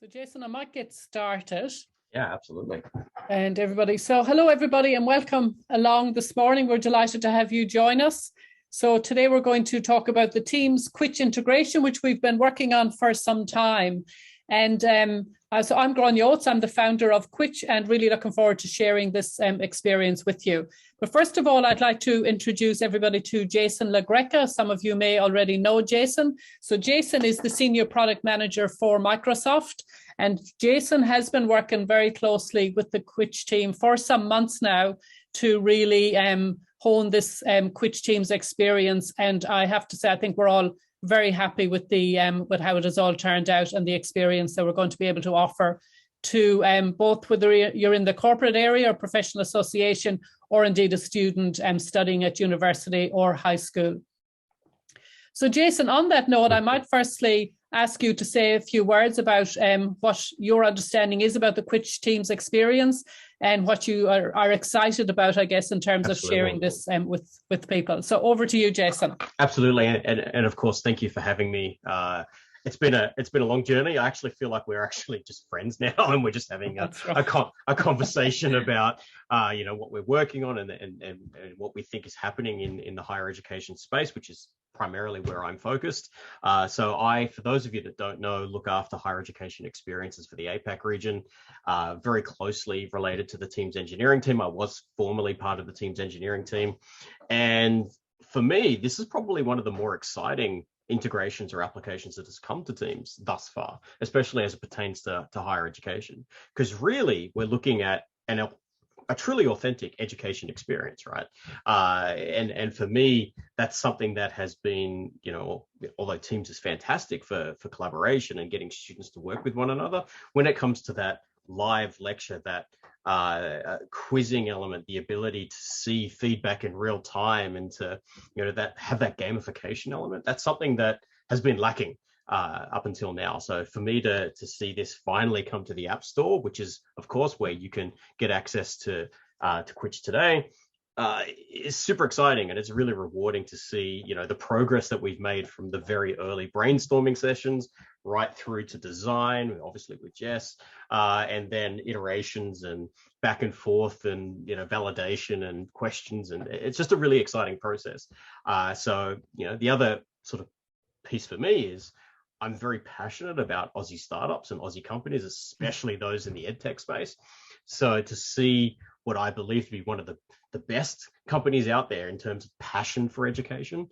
So Jason, I might get started. Yeah, absolutely. And everybody. So hello, everybody, and welcome along this morning. We're delighted to have you join us. So today we're going to talk about the Teams Quitch integration, which we've been working on for some time. And so I'm Gráinne Oates, I'm the founder of Quitch, and really looking forward to sharing this experience with you. But first of all, I'd like to introduce everybody to Jason La Greca. Some of you may already know Jason. So Jason is the Senior Product Manager for Microsoft. And Jason has been working very closely with the Quitch team for some months now to really hone this Quitch team's experience. And I have to say, I think we're all very happy with the with how it has all turned out and the experience that we're going to be able to offer to both whether you're in the corporate area or professional association, or indeed a student studying at university or high school. So Jason, on that note, I might firstly ask you to say a few words about what your understanding is about the Quitch team's experience and what you are excited about, I guess, in terms of sharing this with people. So over to you, Jason. Absolutely, and of course, thank you for having me. It's been a long journey. I actually feel like we're actually just friends now, and we're just having a conversation about what we're working on and what we think is happening in the higher education space, which is primarily where I'm focused. So I, for those of you that don't know, look after higher education experiences for the APAC region, very closely related to the Teams engineering team. I was formerly part of the Teams engineering team. And for me, this is probably one of the more exciting integrations or applications that has come to Teams thus far, especially as it pertains to higher education. Because really, we're looking at a truly authentic education experience, right? And for me, that's something that has been, although Teams is fantastic for collaboration and getting students to work with one another, when it comes to that live lecture, that quizzing element, the ability to see feedback in real time and to, have that gamification element, that's something that has been lacking up until now. So for me to see this finally come to the App Store, which is of course where you can get access to Quitch today, is super exciting, and it's really rewarding to see the progress that we've made from the very early brainstorming sessions right through to design, obviously with Jess, and then iterations and back and forth and validation and questions, and it's just a really exciting process. So the other sort of piece for me is I'm very passionate about Aussie startups and Aussie companies, especially those in the edtech space. So to see what I believe to be one of the best companies out there in terms of passion for education,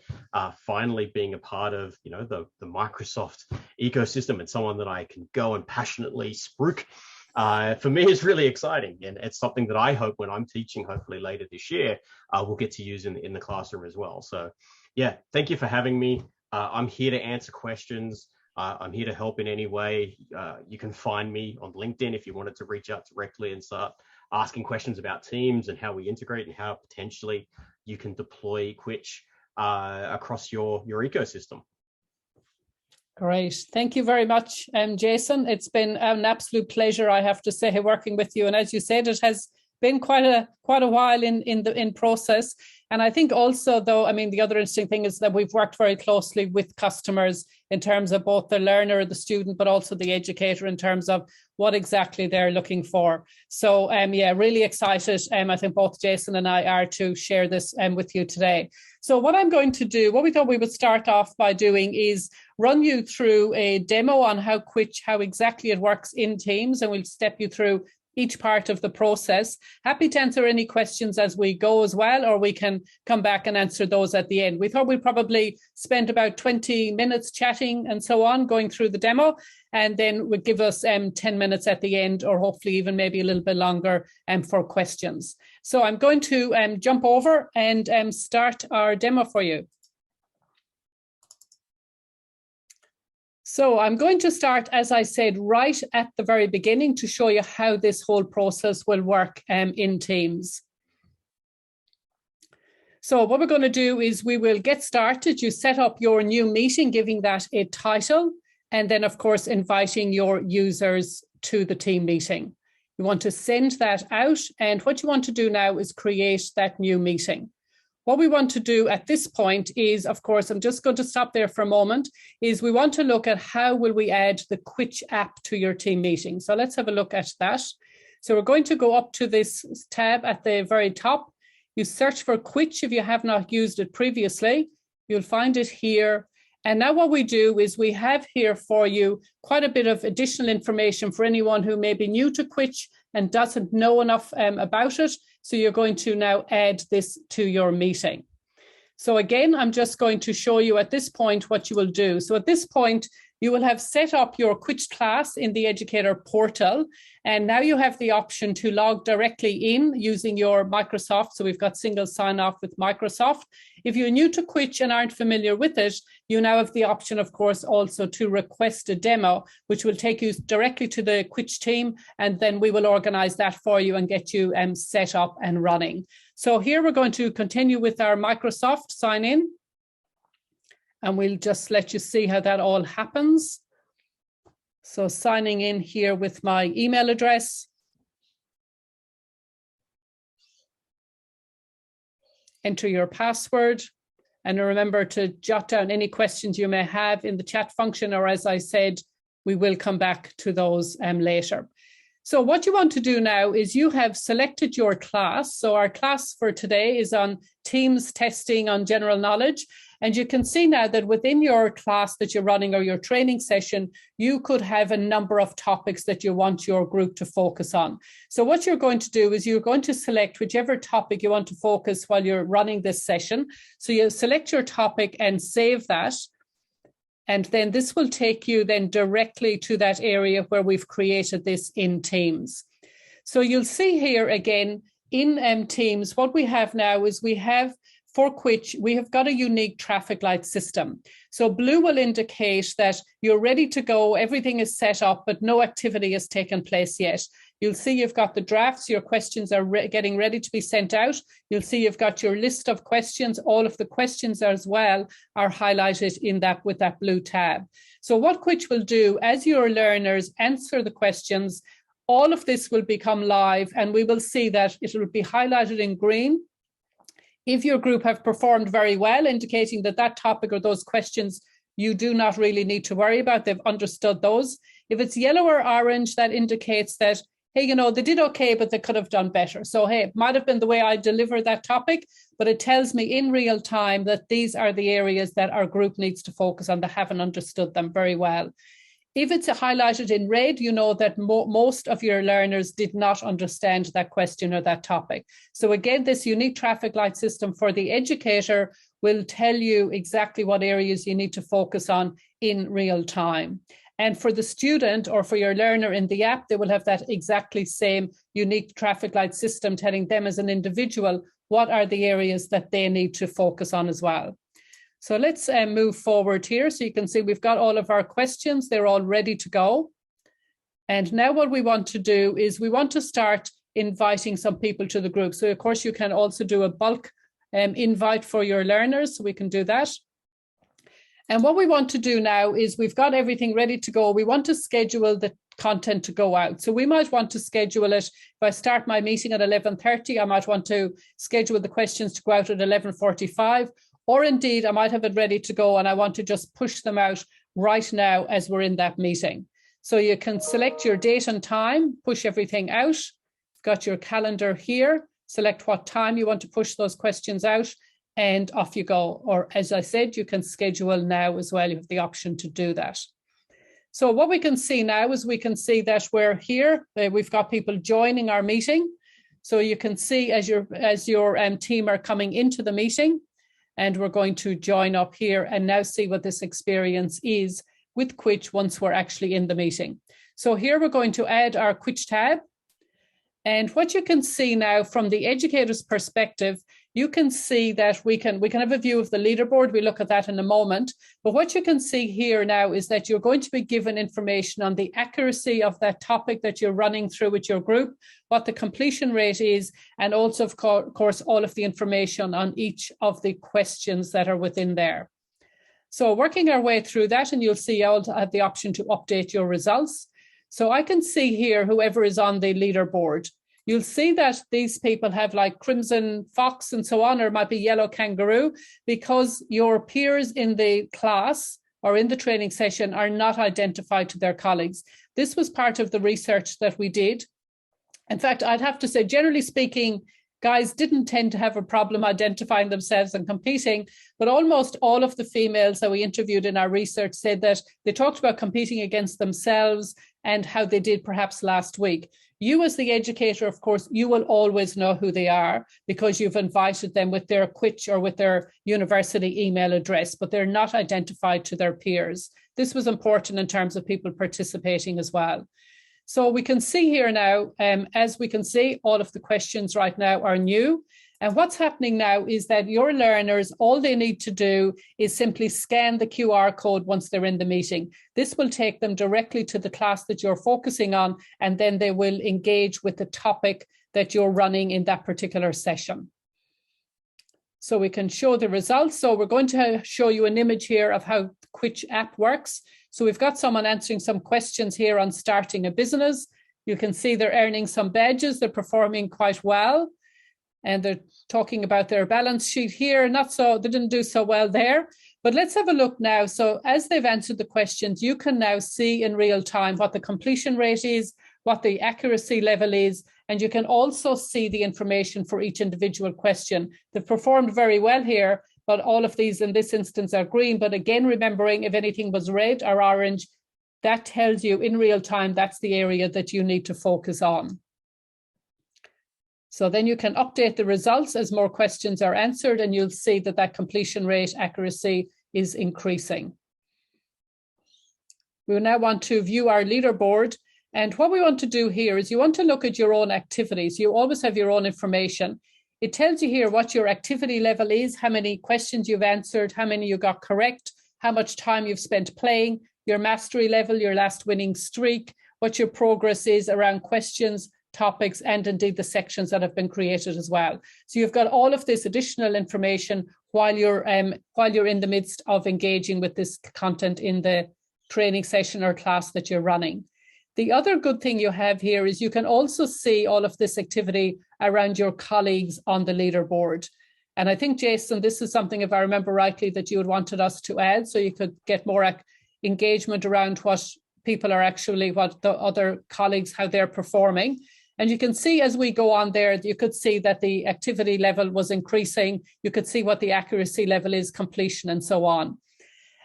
finally being a part of the Microsoft ecosystem and someone that I can go and passionately spruik, for me is really exciting, and it's something that I hope when I'm teaching, hopefully later this year, we'll get to use in the classroom as well. So yeah, thank you for having me. I'm here to answer questions. I'm here to help in any way. You can find me on LinkedIn if you wanted to reach out directly and start asking questions about Teams and how we integrate and how potentially you can deploy Quitch across your ecosystem. Great. Thank you very much, Jason. It's been an absolute pleasure, I have to say, working with you. And as you said, it has been quite a while in process. And I think also, though, the other interesting thing is that we've worked very closely with customers in terms of both the learner, the student, but also the educator in terms of what exactly they're looking for. So, yeah, really excited. I think both Jason and I are to share this with you today. So what I'm going to do, what we thought we would start off by doing is run you through a demo on how exactly it works in Teams, and we'll step you through each part of the process. Happy to answer any questions as we go as well, or we can come back and answer those at the end. We thought we'd probably spend about 20 minutes chatting and so on, going through the demo, and then we'd give us 10 minutes at the end, or hopefully even maybe a little bit longer for questions. So I'm going to jump over and start our demo for you. So I'm going to start, as I said, right at the very beginning to show you how this whole process will work in Teams. So what we're going to do is we will get started. You set up your new meeting, giving that a title, and then, of course, inviting your users to the team meeting. You want to send that out, and what you want to do now is create that new meeting. what we want to do at this point is, of course, I'm just going to stop there for a moment, is we want to look at how will we add the Quitch app to your team meeting. So let's have a look at that. So we're going to go up to this tab at the very top. You search for Quitch if you have not used it previously. You'll find it here. And now what we do is we have here for you quite a bit of additional information for anyone who may be new to Quitch and doesn't know enough about it. So you're going to now add this to your meeting. So again, I'm just going to show you at this point what you will do. So at this point, you will have set up your Quitch class in the educator portal. And now you have the option to log directly in using your Microsoft. So we've got single sign off with Microsoft. If you're new to Quitch and aren't familiar with it, you now have the option, of course, also to request a demo, which will take you directly to the Quitch team. And then we will organize that for you and get you set up and running. So here we're going to continue with our Microsoft sign in. And we'll just let you see how that all happens. So signing in here with my email address. Enter your password. And remember to jot down any questions you may have in the chat function, or as I said, we will come back to those later. So what you want to do now is you have selected your class. So our class for today is on Teams testing on general knowledge. And you can see now that within your class that you're running or your training session, you could have a number of topics that you want your group to focus on. So what you're going to do is you're going to select whichever topic you want to focus while you're running this session. So you select your topic and save that. And then this will take you then directly to that area where we've created this in Teams. So you'll see here again in Teams, what we have now is we have for Quitch, we have got a unique traffic light system. So blue will indicate that you're ready to go, everything is set up, but no activity has taken place yet. You'll see you've got the drafts, your questions are getting ready to be sent out. You'll see you've got your list of questions. All of the questions as well are highlighted in that with that blue tab. So what Quitch will do, as your learners answer the questions, all of this will become live, and we will see that it will be highlighted in green if your group have performed very well, indicating that that topic or those questions you do not really need to worry about. They've understood those. If it's yellow or orange, that indicates that, hey, you know, they did okay, but they could have done better. So, hey, it might have been the way I delivered that topic, but it tells me in real time that these are the areas that our group needs to focus on. They haven't understood them very well. If it's highlighted in red, you know that most of your learners did not understand that question or that topic. So again, this unique traffic light system for the educator will tell you exactly what areas you need to focus on in real time. And for the student or for your learner in the app, they will have that exactly same unique traffic light system telling them as an individual what are the areas that they need to focus on as well. So let's move forward here. So you can see we've got all of our questions. They're all ready to go. And now what we want to do is we want to start inviting some people to the group. So of course you can also do a bulk invite for your learners. So we can do that. And what we want to do now is we've got everything ready to go. We want to schedule the content to go out. So we might want to schedule it. If I start my meeting at 11:30, I might want to schedule the questions to go out at 11:45. Or indeed, I might have it ready to go and I want to just push them out right now as we're in that meeting. So you can select your date and time, push everything out. You've got your calendar here, select what time you want to push those questions out, and off you go. Or as I said, you can schedule now as well. You have the option to do that. So what we can see now is we can see that we're here. We've got people joining our meeting. So you can see as your team are coming into the meeting. And we're going to join up here and now see what this experience is with Quitch once we're actually in the meeting. So here we're going to add our Quitch tab. And what you can see now from the educator's perspective, you can see that we can have a view of the leaderboard. We'll look at that in a moment. But what you can see here now is that you're going to be given information on the accuracy of that topic that you're running through with your group, what the completion rate is, and also, of course, all of the information on each of the questions that are within there. So working our way through that, and you'll see I'll have the option to update your results. So I can see here whoever is on the leaderboard. you'll see that these people have like crimson fox and so on, or it might be yellow kangaroo, because your peers in the class or in the training session are not identified to their colleagues. This was part of the research that we did. In fact, I'd have to say, generally speaking, guys didn't tend to have a problem identifying themselves and competing, but almost all of the females that we interviewed in our research said that they talked about competing against themselves and how they did perhaps last week. You as the educator, of course, you will always know who they are because you've invited them with their Quitch or with their university email address, but they're not identified to their peers. This was important in terms of people participating as well. So we can see here now, as we can see, all of the questions right now are new. And what's happening now is that your learners, all they need to do is simply scan the QR code once they're in the meeting. This will take them directly to the class that you're focusing on, and then they will engage with the topic that you're running in that particular session. So we can show the results. So we're going to show you an image here of how the Quitch app works. So we've got someone answering some questions here on starting a business. You can see they're earning some badges. They're performing quite well. And they're talking about their balance sheet here. They didn't do so well there. But let's have a look now. So as they've answered the questions, you can now see in real time what the completion rate is, what the accuracy level is, and you can also see the information for each individual question. They've performed very well here, but all of these in this instance are green. But again, remembering if anything was red or orange, that tells you in real time that's the area that you need to focus on. So then you can update the results as more questions are answered, and you'll see that that completion rate accuracy is increasing. We now want to view our leaderboard. And what we want to do here is you want to look at your own activities. You always have your own information. It tells you here what your activity level is, how many questions you've answered, how many you got correct, how much time you've spent playing, your mastery level, your last winning streak, what your progress is around questions, topics, and indeed the sections that have been created as well. So you've got all of this additional information while you're in the midst of engaging with this content in the training session or class that you're running. The other good thing you have here is you can also see all of this activity around your colleagues on the leaderboard. And I think, Jason, this is something, if I remember rightly, that you had wanted us to add, so you could get more engagement around what people are actually, what the other colleagues, how they're performing. And you can see as we go on there, you could see that the activity level was increasing. You could see what the accuracy level is, completion, and so on.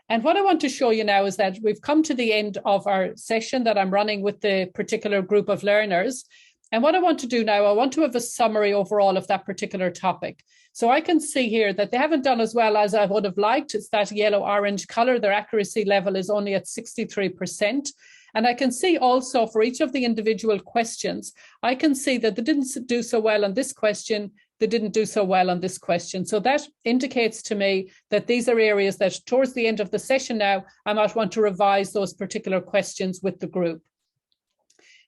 And what I want to show you now is that we've come to the end of our session that I'm running with the particular group of learners. And what I want to do now, I want to have a summary overall of that particular topic. So I can see here that they haven't done as well as I would have liked. It's that yellow-orange color. Their accuracy level is only at 63%. And I can see also for each of the individual questions, I can see that they didn't do so well on this question, they didn't do so well on this question. So that indicates to me that these are areas that towards the end of the session now, I might want to revise those particular questions with the group.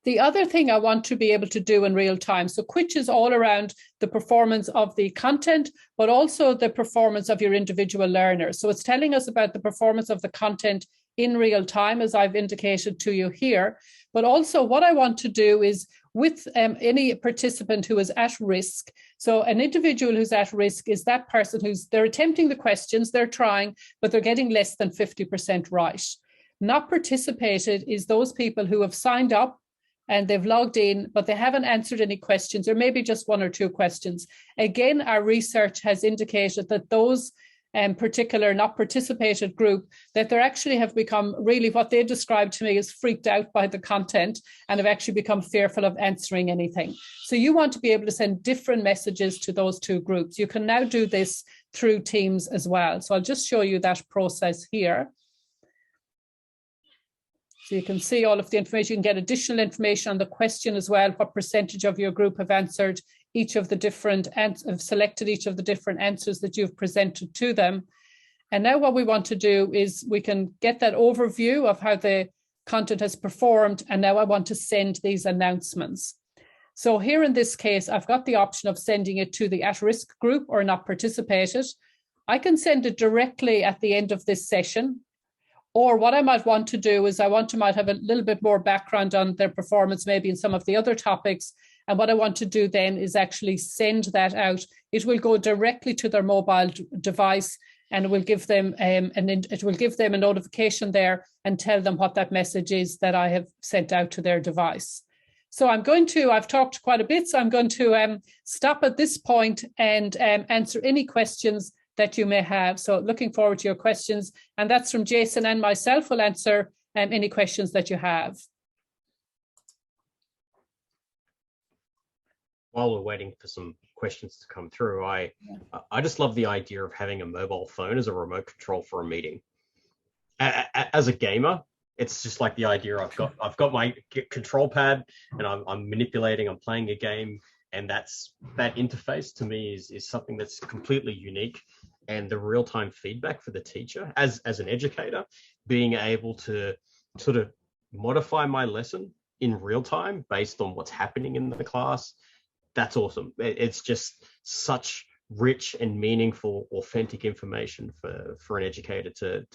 The other thing I want to be able to do in real time, so Quitch is all around the performance of the content, but also the performance of your individual learners. So it's telling us about the performance of the content in real time, as I've indicated to you here. But also what I want to do is with any participant who is at risk. So an individual who's at risk is that person they're attempting the questions, they're trying, but they're getting less than 50% right. Not participated is those people who have signed up and they've logged in, but they haven't answered any questions, or maybe just one or two questions. Again, our research has indicated that those particular not participated group, that they actually have become really what they described to me as freaked out by the content and have actually become fearful of answering anything. So you want to be able to send different messages to those two groups. You can now do this through Teams as well. So I'll just show you that process here. So you can see all of the information. You can get additional information on the question as well, what percentage of your group have answered each of the different, have selected each of the different answers that you've presented to them. And now what we want to do is we can get that overview of how the content has performed. And now I want to send these announcements. So here in this case, I've got the option of sending it to the at-risk group or not participated. I can send it directly at the end of this session. Or what I might want to do is might have a little bit more background on their performance, maybe in some of the other topics. And what I want to do then is actually send that out. It will go directly to their mobile device, and it will give them a notification there and tell them what that message is that I have sent out to their device. So I've talked quite a bit, so I'm going to stop at this point and answer any questions that you may have. So looking forward to your questions. And that's from Jason and myself. We'll answer any questions that you have. While we're waiting for some questions to come through, I just love the idea of having a mobile phone as a remote control for a meeting. As a gamer, it's just like the idea I've got my control pad and I'm manipulating, I'm playing a game, and that interface to me is something that's completely unique. And the real-time feedback for the teacher as an educator, being able to sort of modify my lesson in real time based on what's happening in the class, that's awesome. It's just such rich and meaningful, authentic information for an educator to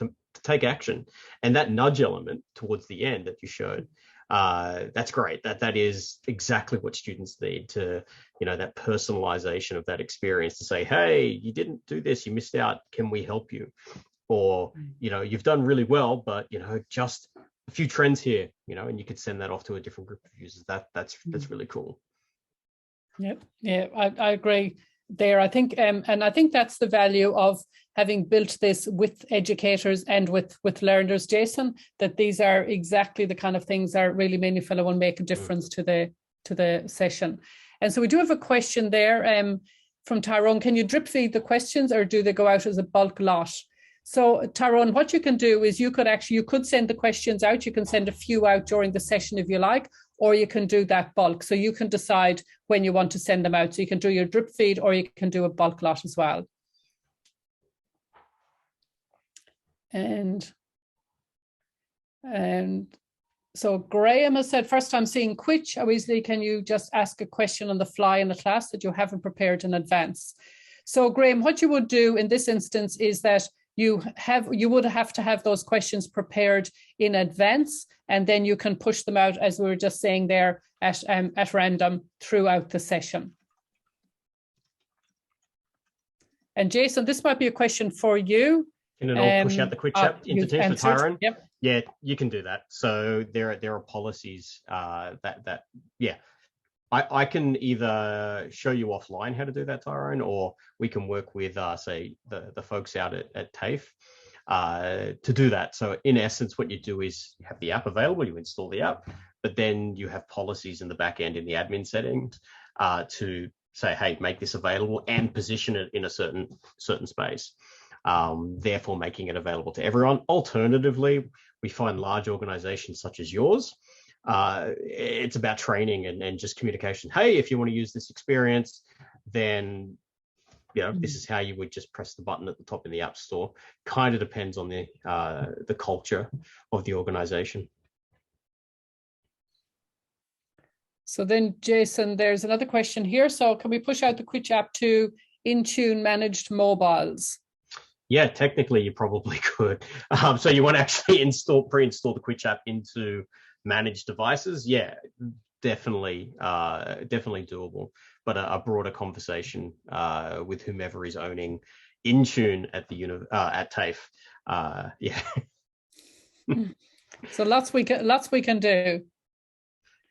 take action. And that nudge element towards the end that you showed, that's great. That is exactly what students need to, that personalization of that experience, to say, hey, you didn't do this, you missed out, can we help you? Or, you've done really well, but, just a few trends here, and you could send that off to a different group of users. That's really cool. Yep. Yeah, I agree there. I think, and I think that's the value of having built this with educators and with learners, Jason, that these are exactly the kind of things that are really meaningful and will make a difference to the session. And so we do have a question there from Tyrone. Can you drip feed the questions, or do they go out as a bulk lot? So Tyrone, what you can do is you could send the questions out. You can send a few out during the session if you like, or you can do that bulk. So you can decide when you want to send them out. So you can do your drip feed, or you can do a bulk lot as well. And so Graham has said, first time seeing Quitch. Weasley, can you just ask a question on the fly in the class that you haven't prepared in advance? So Graham, what you would do in this instance is that you would have to have those questions prepared in advance, and then you can push them out, as we were just saying there, at random throughout the session. And Jason, this might be a question for you. Can it all push out the quick chat into Teams for Tyrone? Yep. Yeah, you can do that. So there are policies that I can either show you offline how to do that, Tyrone, or we can work with, say, the folks out at TAFE to do that. So in essence, what you do is you have the app available, you install the app, but then you have policies in the back end in the admin settings to say, hey, make this available and position it in a certain space, therefore making it available to everyone. Alternatively, we find large organizations such as yours, it's about training and just communication. Hey, if you want to use this experience, then this is how you would just press the button at the top in the App Store. Kind of depends on the culture of the organization. So then, Jason, there's another question here. So can we push out the Quitch app to Intune managed mobiles? Yeah, technically you probably could. So you want to actually pre-install the Quitch app into managed devices? Yeah, definitely doable. But a broader conversation with whomever is owning Intune at TAFE. Yeah. So lots we can do.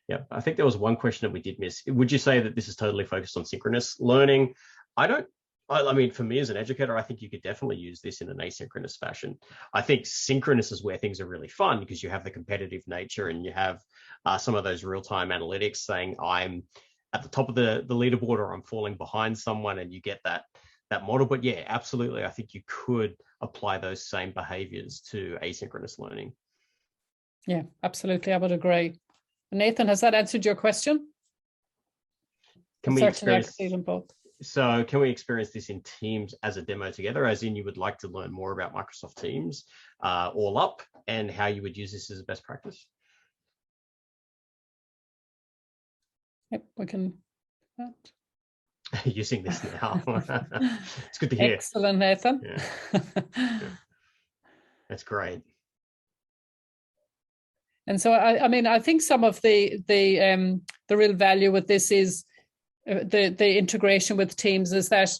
Yeah, I think there was one question that we did miss. Would you say that this is totally focused on synchronous learning? I mean, for me as an educator, I think you could definitely use this in an asynchronous fashion. I think synchronous is where things are really fun, because you have the competitive nature and you have some of those real-time analytics saying I'm at the top of the leaderboard or I'm falling behind someone, and you get that model. But yeah, absolutely, I think you could apply those same behaviors to asynchronous learning. Yeah, absolutely, I would agree. Nathan, has that answered your question? Can we experience both? So can we experience this in Teams as a demo together, as in you would like to learn more about Microsoft Teams all up, and how you would use this as a best practice? Yep, we can. Using this now. It's good to hear. Excellent, Nathan. Yeah. That's great. And so, I mean, I think some of the real value with this is the integration with Teams, is that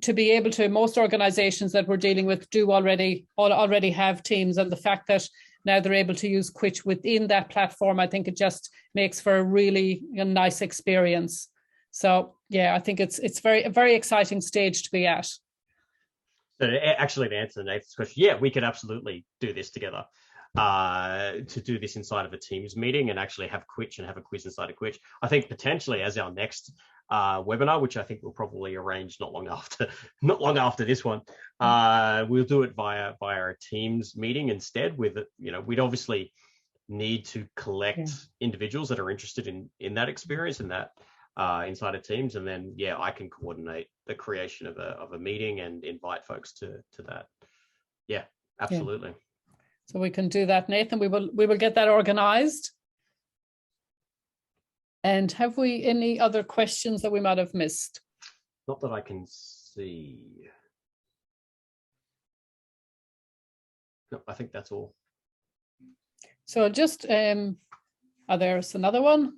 to be able to, most organizations that we're dealing with do already have Teams, and the fact that now they're able to use Quitch within that platform, I think it just makes for a really nice experience. So yeah, I think it's a very exciting stage to be at. So actually, to answer Nathan's question, yeah, we could absolutely do this together. To do this inside of a Teams meeting and actually have Quitch and have a quiz inside of Quitch. I think potentially as our next webinar, which I think we'll probably arrange not long after this one, we'll do it via a Teams meeting instead. With it, we'd obviously need to collect individuals that are interested in that experience and that inside of Teams, and then I can coordinate the creation of a meeting and invite folks to that. Yeah, absolutely. Yeah. So we can do that, Nathan. We will get that organized. And have we any other questions that we might have missed? Not that I can see. No, I think that's all. So just, there's another one.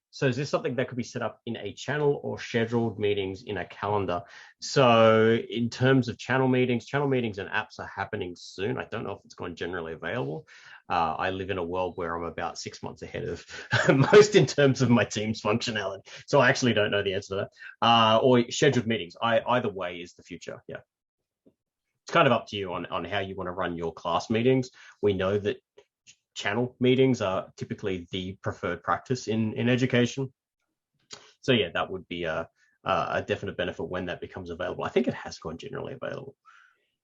So is this something that could be set up in a channel or scheduled meetings in a calendar? So in terms of channel meetings and apps are happening soon. I don't know if it's gone generally available. I live in a world where I'm about 6 months ahead of most in terms of my Teams functionality. So I actually don't know the answer to that. Or scheduled meetings. Either way is the future. Yeah. It's kind of up to you on how you want to run your class meetings. We know that channel meetings are typically the preferred practice in education. So yeah, that would be a definite benefit when that becomes available. I think it has gone generally available.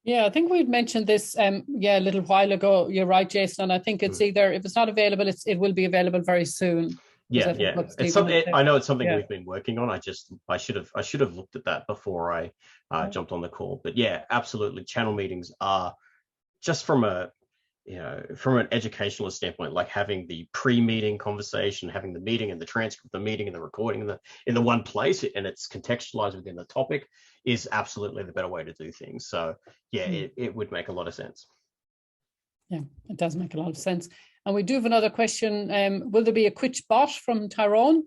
Yeah, I think we'd mentioned this a little while ago. You're right, Jason. And I think it's either, if it's not available, it will be available very soon. Yeah. It's something I know it's something we've been working on. I should have looked at that before I jumped on the call. But yeah, absolutely. Channel meetings are just from an educationalist standpoint, like having the pre-meeting conversation, having the meeting and the transcript of the meeting and the recording in the one place, and it's contextualized within the topic, is absolutely the better way to do things. So yeah, it would make a lot of sense. Yeah, it does make a lot of sense. And we do have another question. Will there be a Quitch bot from Tyrone?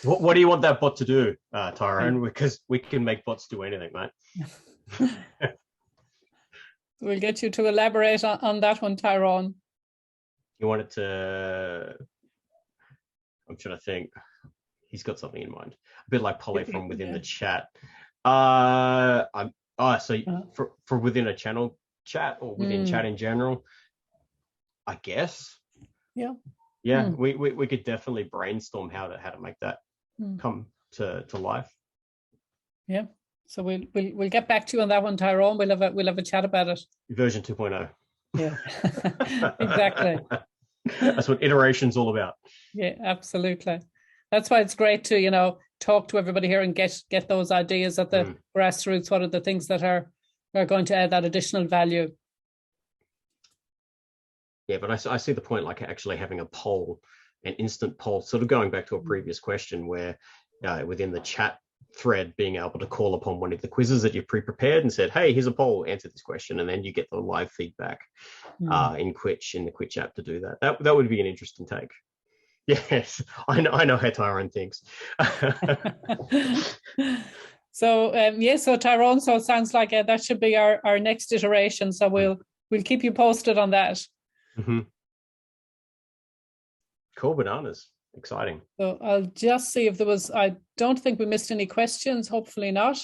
What do you want that bot to do, Tyrone? Because we can make bots do anything, mate. We'll get you to elaborate on that one, Tyrone. You want it to, I'm trying to think. He's got something in mind. A bit like Polly from within the chat. For within a channel chat or within chat in general, I guess. Yeah. Yeah, we could definitely brainstorm how to make that come to life. Yeah. So we'll get back to you on that one, Tyrone. We'll have a chat about it. Version 2.0. Yeah, exactly. That's what iteration's all about. Yeah, absolutely. That's why it's great to talk to everybody here and get those ideas at the grassroots. What are the things that are going to add that additional value? Yeah, but I see the point, like actually having a poll, an instant poll, sort of going back to a previous question where within the chat thread, being able to call upon one of the quizzes that you've pre-prepared and said, hey, here's a poll, answer this question, and then you get the live feedback in Quitch, in the Quitch app to do that. That would be an interesting take. Yes, I know how Tyrone thinks. So so Tyrone, so it sounds like that should be our next iteration. So we'll keep you posted on that. Mm-hmm. Cool bananas. Exciting. So I'll just see if there was, I don't think we missed any questions, hopefully not.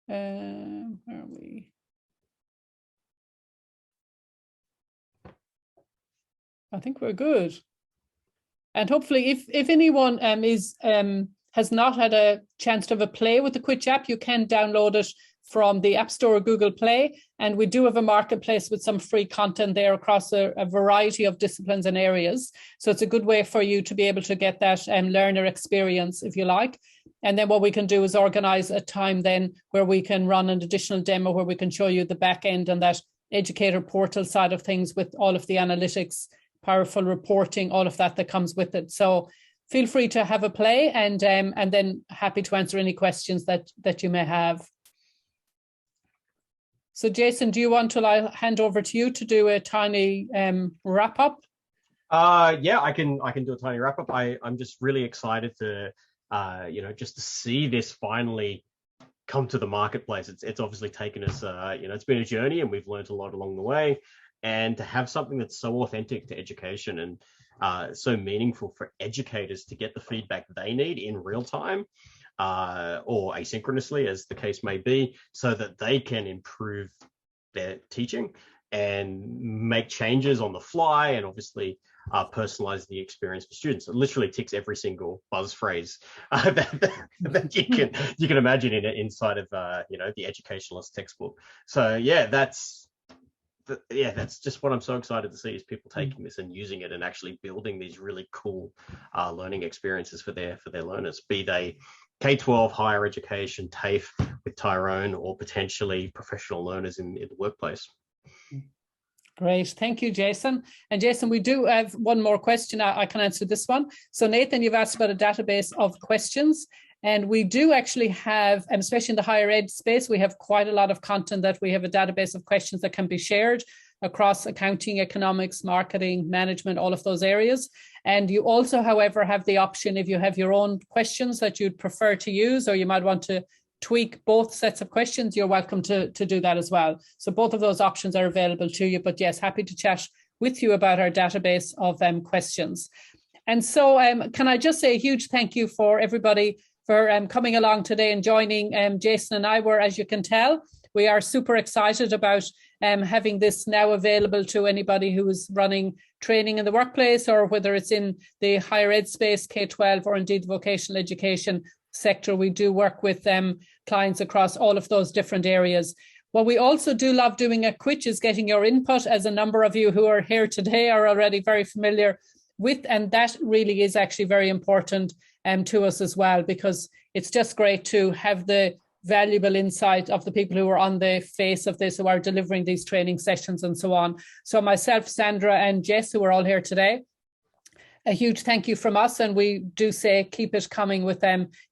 Where are we? I think we're good. And hopefully if anyone has not had a chance to have a play with the Quitch app, you can download it from the App Store or Google Play. And we do have a marketplace with some free content there across a variety of disciplines and areas. So it's a good way for you to be able to get that learner experience, if you like. And then what we can do is organize a time then where we can run an additional demo where we can show you the back end and that educator portal side of things with all of the analytics, powerful reporting, all of that comes with it. So feel free to have a play and then happy to answer any questions that you may have. So Jason, do you want to hand over to you to do a tiny wrap up? Yeah, I can do a tiny wrap up. I'm just really excited to just to see this finally come to the marketplace. It's obviously taken us it's been a journey, and we've learned a lot along the way. And to have something that's so authentic to education and so meaningful for educators to get the feedback they need in real time, or asynchronously, as the case may be, so that they can improve their teaching and make changes on the fly, and obviously personalize the experience for students. It literally ticks every single buzz phrase that you can imagine inside of the educationalist textbook. So yeah, that's just what I'm so excited to see, is people taking this and using it and actually building these really cool learning experiences for their learners, be they K-12, higher education, TAFE with Tyrone, or potentially professional learners in the workplace. Great. Thank you, Jason. And Jason, we do have one more question. I can answer this one. So Nathan, you've asked about a database of questions. And we do actually have, especially in the higher ed space, we have quite a lot of content that we have a database of questions that can be shared across accounting, economics, marketing, management, all of those areas. And you also, however, have the option, if you have your own questions that you'd prefer to use, or you might want to tweak both sets of questions, you're welcome to do that as well. So both of those options are available to you. But yes, happy to chat with you about our database of questions. And so can I just say a huge thank you for everybody for coming along today and joining Jason and I. Were, as you can tell, we are super excited about having this now available to anybody who is running training in the workplace, or whether it's in the higher ed space, K-12, or indeed vocational education sector. We do work with clients across all of those different areas. What we also do love doing at Quitch is getting your input, as a number of you who are here today are already very familiar with, and that really is actually very important to us as well, because it's just great to have the valuable insight of the people who are on the face of this, who are delivering these training sessions and so on. So myself, Sandra, and Jess, who are all here today, a huge thank you from us. And we do say keep it coming with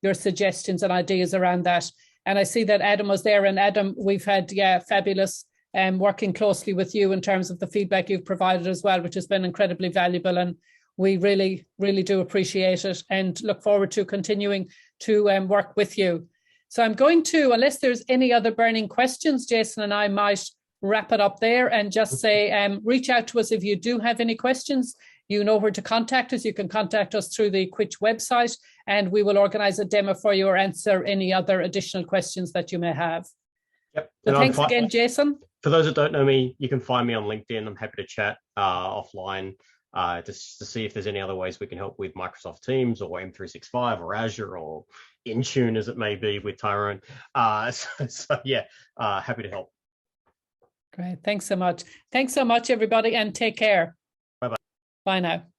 your suggestions and ideas around that. And I see that Adam was there. And Adam, we've had fabulous working closely with you in terms of the feedback you've provided as well, which has been incredibly valuable. And we really, really do appreciate it and look forward to continuing to work with you. So I'm going to, unless there's any other burning questions, Jason and I might wrap it up there and just say, reach out to us if you do have any questions. You know where to contact us. You can contact us through the Quitch website, and we will organize a demo for you or answer any other additional questions that you may have. Yep. So thanks again, Jason. For those that don't know me, you can find me on LinkedIn. I'm happy to chat offline just to see if there's any other ways we can help with Microsoft Teams or M365 or Azure or Intune, as it may be, with Tyrone. So yeah, happy to help. Great. Thanks so much. Thanks so much, everybody, and take care. Bye-bye. Bye now.